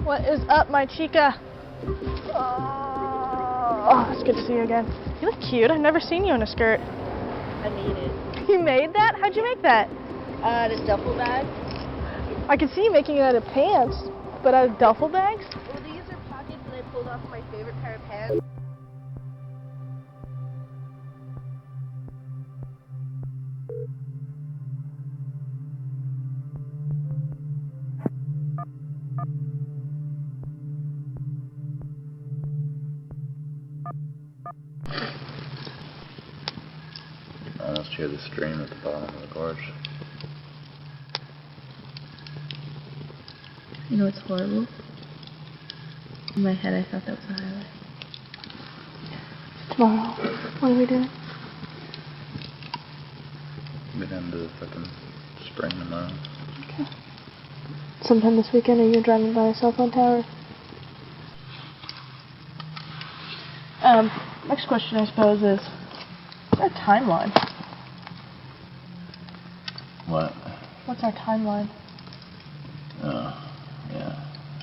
What is up, my chica? Oh, it's good to see you again. You look cute. I've never seen you in a skirt. I made it. You made that? How'd you make that? This duffel bag. I can see you making it out of pants, but out of duffel bags? Well, these are pockets that I pulled off my favorite pair of pants. I almost hear the stream at the bottom of the gorge. You know what's horrible? In my head, I thought that was a highway. Tomorrow. What are we doing? Get into the fucking spring tomorrow. Okay. Sometime this weekend, are you driving by a cell phone tower? Next question, I suppose, is what's our timeline? What? What's our timeline? Oh, yeah.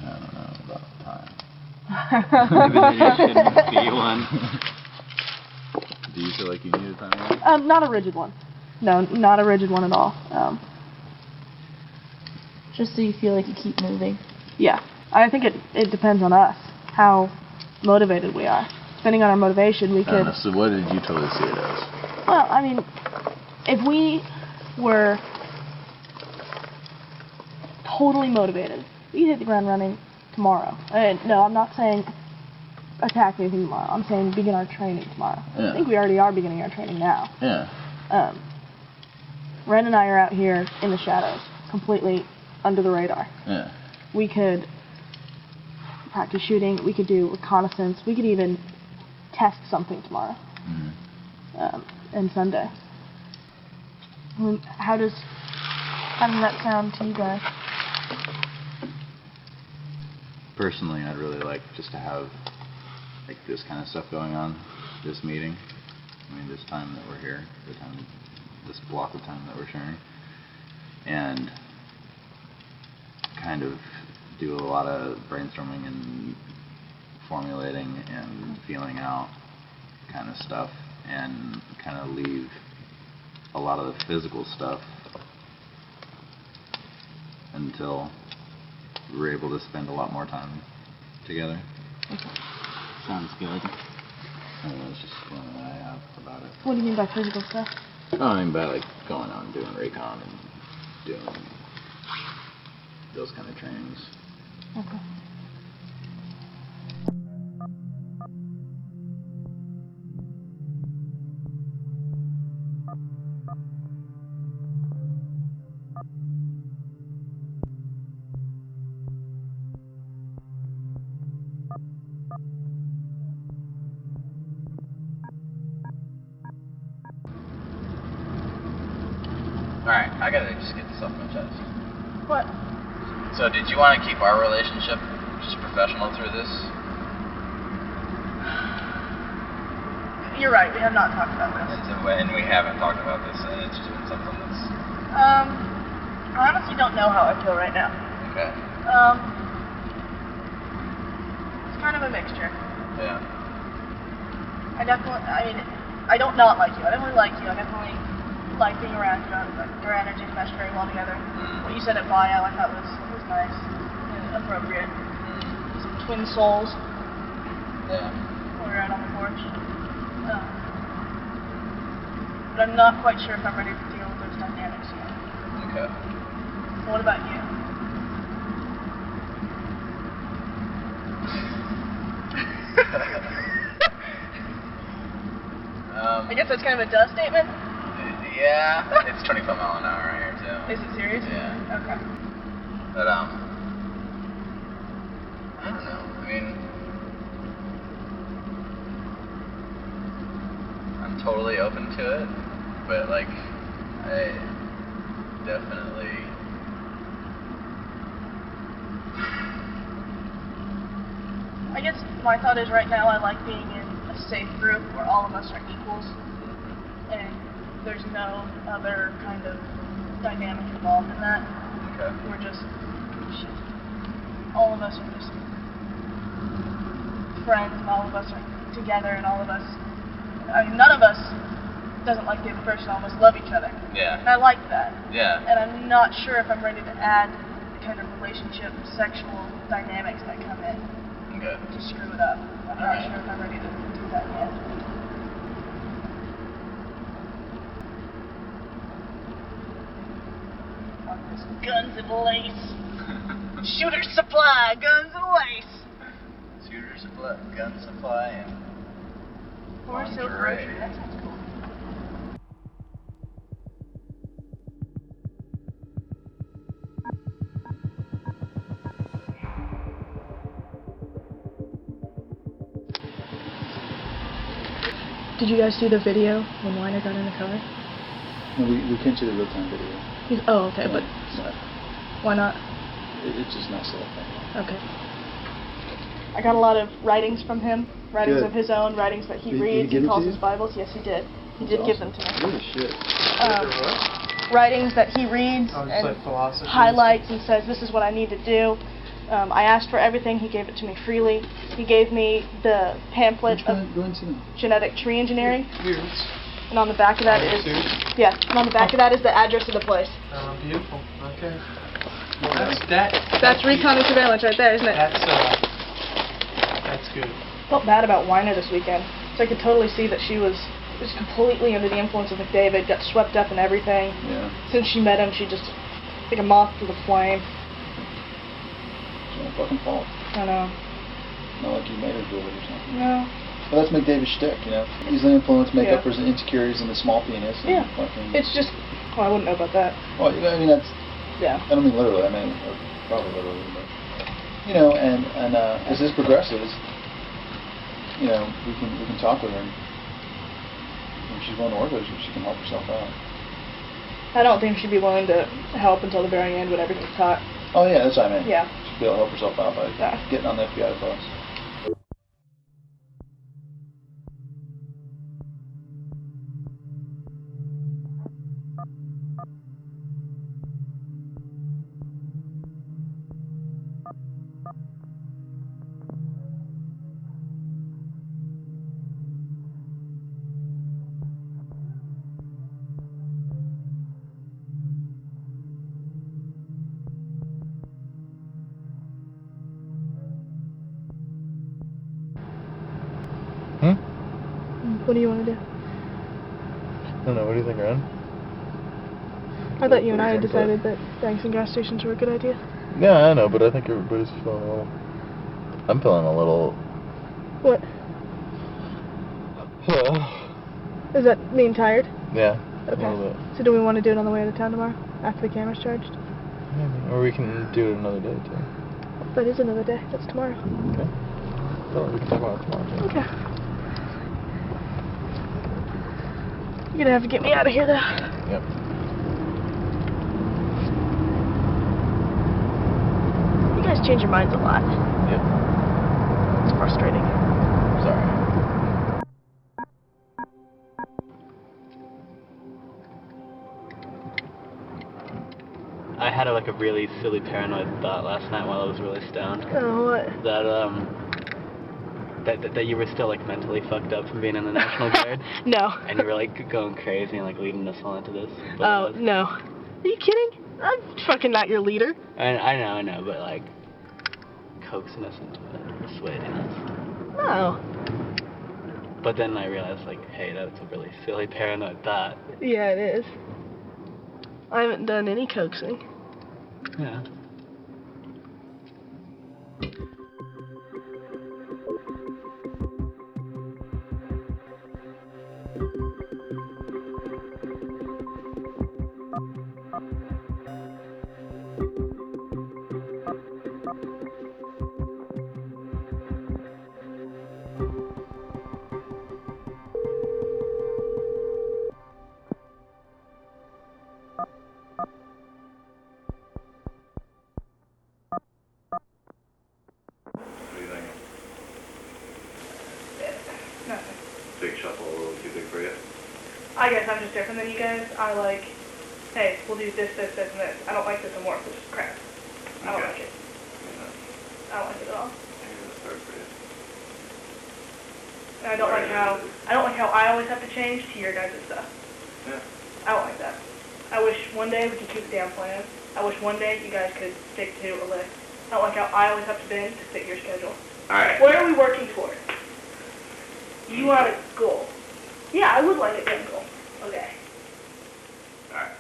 I don't know about time. Maybe there shouldn't be one. Do you feel like you need a timeline? Not a rigid one. No, not a rigid one at all. Just so you feel like you keep moving. Yeah. I think it depends on us, how motivated we are. Depending on our motivation, we could... So what did you totally see it as? Well, I mean, if we were totally motivated, we'd hit the ground running tomorrow. No, I'm not saying attack anything tomorrow. I'm saying begin our training tomorrow. Yeah. I think we already are beginning our training now. Yeah. Ren and I are out here in the shadows, completely under the radar. Yeah. We could practice shooting, we could do reconnaissance, we could even test something tomorrow. And Sunday. How does that sound to you guys? Personally, I'd really like just to have like this kind of stuff going on, this meeting. I mean, this time that we're here, this block of time that we're sharing, and kind of do a lot of brainstorming and formulating and feeling out kind of stuff, and kind of leave a lot of the physical stuff until we're able to spend a lot more time together. Okay. Sounds good. I don't know, it's just one that I have about it. What do you mean by physical stuff? Oh, I mean by like going out and doing recon and doing those kind of trainings. Okay. Alright, I gotta just get this off my chest. What? So, did you want to keep our relationship just professional through this? You're right, we have not talked about this. And we haven't talked about this, and it's just been something that's... I honestly don't know how I feel right now. Okay. It's kind of a mixture. Yeah. I don't not like you. I definitely like you. I definitely like being around you. Our energies mesh very well together. What you said at bio, I thought was nice and appropriate. Some twin souls. Yeah. When we were out on the porch. But I'm not quite sure if I'm ready to deal with those dynamics yet. Okay. What about you? I guess that's kind of a duh statement. Yeah, it's 25 mile an hour right here too. Is it serious? Yeah. Okay. But I don't know. I mean, I'm totally open to it, but like, I definitely. I guess my thought is right now I like being in a safe group where all of us are equals and there's no other kind of dynamic involved in that. Okay. We're just, all of us are just friends and all of us are together and all of us, I mean, none of us doesn't like the other person, all of us love each other. Yeah. And I like that. Yeah. And I'm not sure if I'm ready to add the kind of relationship, sexual dynamics that come in. Okay. To screw it up. I'm not sure if I'm ready to do that yet. Guns and lace. Shooter supply, guns and lace. Shooter supply, gun supply, and Or silk lingerie. grocery. That sounds cool. Did you guys see the video when Lemoine got in the car? No, we can't see the real-time video. Oh, okay, but No, why not? it's just not set up that way. Okay. I got a lot of writings from him, writings Good. of his own, writings that he Did he reads give and it calls to his you? Bibles. Yes, he did. He did give them to me. Holy shit. Writings that he reads just and like philosophy. highlights and says, this is what I need to do. I asked for everything. He gave it to me freely. He gave me the pamphlet Go of ahead and sit down. genetic tree engineering, Here. and on the back of that Are you is serious? yeah, and on the back of that is the address of the place. Beautiful. Okay. That's recon and surveillance right there, isn't it? That's good. Felt bad about Weiner this weekend. So I could totally see that she was just completely under the influence of McDavid, got swept up in everything. Yeah. Since she met him, she just like a moth to the flame. It's your own fucking fault. I know. Not like you made her do it or something. No. Well, that's McDavid's shtick, you know. Easily influenced, make Yeah. up for his insecurities and the small penis. And Yeah. fucking, It's just, well, I wouldn't know about that. well, I mean, that's, Yeah. I don't mean literally, I mean, or probably literally, but, you know, and as this progresses, you know, we can talk with her, and if she's willing to work with us, she can help herself out. I don't think she'd be willing to help until the very end when everything's taught. Oh yeah, that's what I mean. Yeah. She'd be able to help herself out by Yeah. getting on the FBI bus. What do you want to do? I don't know. What do you think, Ren? I thought you and I had decided that banks and gas stations were a good idea. Yeah, I know, but I think everybody's feeling a little. I'm feeling a little. What? Does that mean tired? Yeah. A Okay. little bit. So do we want to do it on the way out of town tomorrow? After the camera's charged? Maybe. Or we can do it another day too. That is another day. That's tomorrow. Okay. So we can talk about it tomorrow too. Okay. You're gonna have to get me out of here though. Yep. You guys change your minds a lot. Yep. It's frustrating. Sorry. I had like a really silly paranoid thought last night while I was really stoned. Oh, what? That you were still like mentally fucked up from being in the National Guard. No. And you were like going crazy and like leading us all into this. But Oh, no. Are you kidding? I'm fucking not your leader. I know, but like coaxing us into it, persuading us. No. But then I realized like, hey, that's a really silly paranoid thought. Yeah, it is. I haven't done any coaxing. Yeah. What do you think? Nothing. Big shuffle, a little too big for you? I guess I'm just different than you guys. I like, hey, we'll do this, this, this, and this. I don't like this and more, which is crap. I don't like it. I don't like it at all. Maybe that's hard for you. And I don't like how I always have to change to your guys' stuff. Yeah. I don't like that. I wish one day we could keep the damn plan. I wish one day you guys could stick to a list. I don't like how I always have to bend to fit your schedule. Alright. What are we working toward? You want a goal. Yeah, I would like a end goal. Okay. Alright.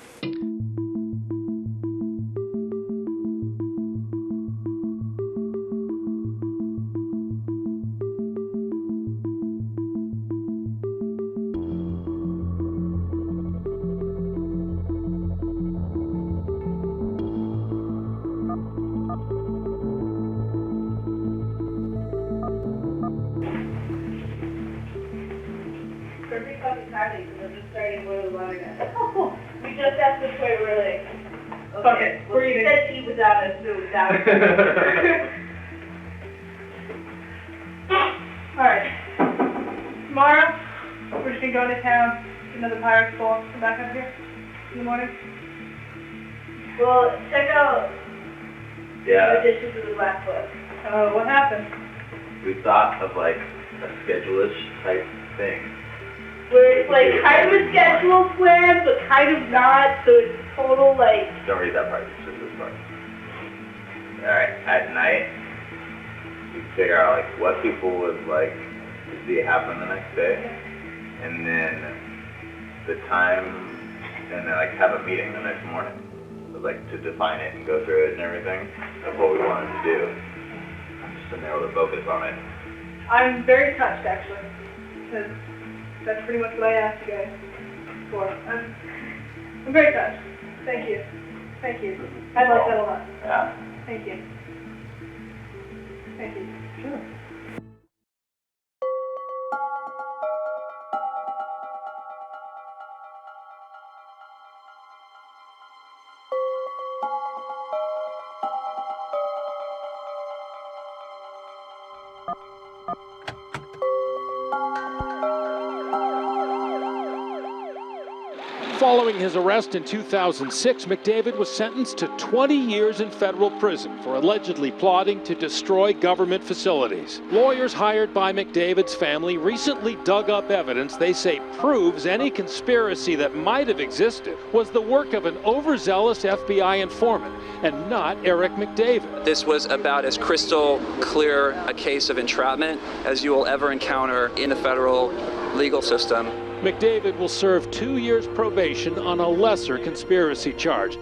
Pretty fucking tired because I'm just starting with a lot again. We just got to the point where we're like, okay, breathing. He said he was out of food, Alright. Tomorrow, we're just gonna go into town, get another pirate school, come back up here in the morning. Well, check out Yeah, additions to the last book. Oh, what happened? we thought of like a schedule-ish type thing. Where it's like kind of a schedule plan, but kind of not, so it's total like... Don't read that part, just this part. Alright, at night, we figure out like what people would like to see happen the next day, and then the time, and then like have a meeting the next morning, like to define it and go through it and everything of what we wanted to do, just to be able to focus on it. I'm very touched, actually, because that's pretty much what I asked you guys for. I'm very touched. Thank you. Thank you. I like that a lot. Yeah. Thank you. Thank you. Sure. Following his arrest in 2006, McDavid was sentenced to 20 years in federal prison for allegedly plotting to destroy government facilities. Lawyers hired by McDavid's family recently dug up evidence they say proves any conspiracy that might have existed was the work of an overzealous FBI informant and not Eric McDavid. This was about as crystal clear a case of entrapment as you will ever encounter in the federal legal system. McDavid will serve 2 years probation on a lesser conspiracy charge.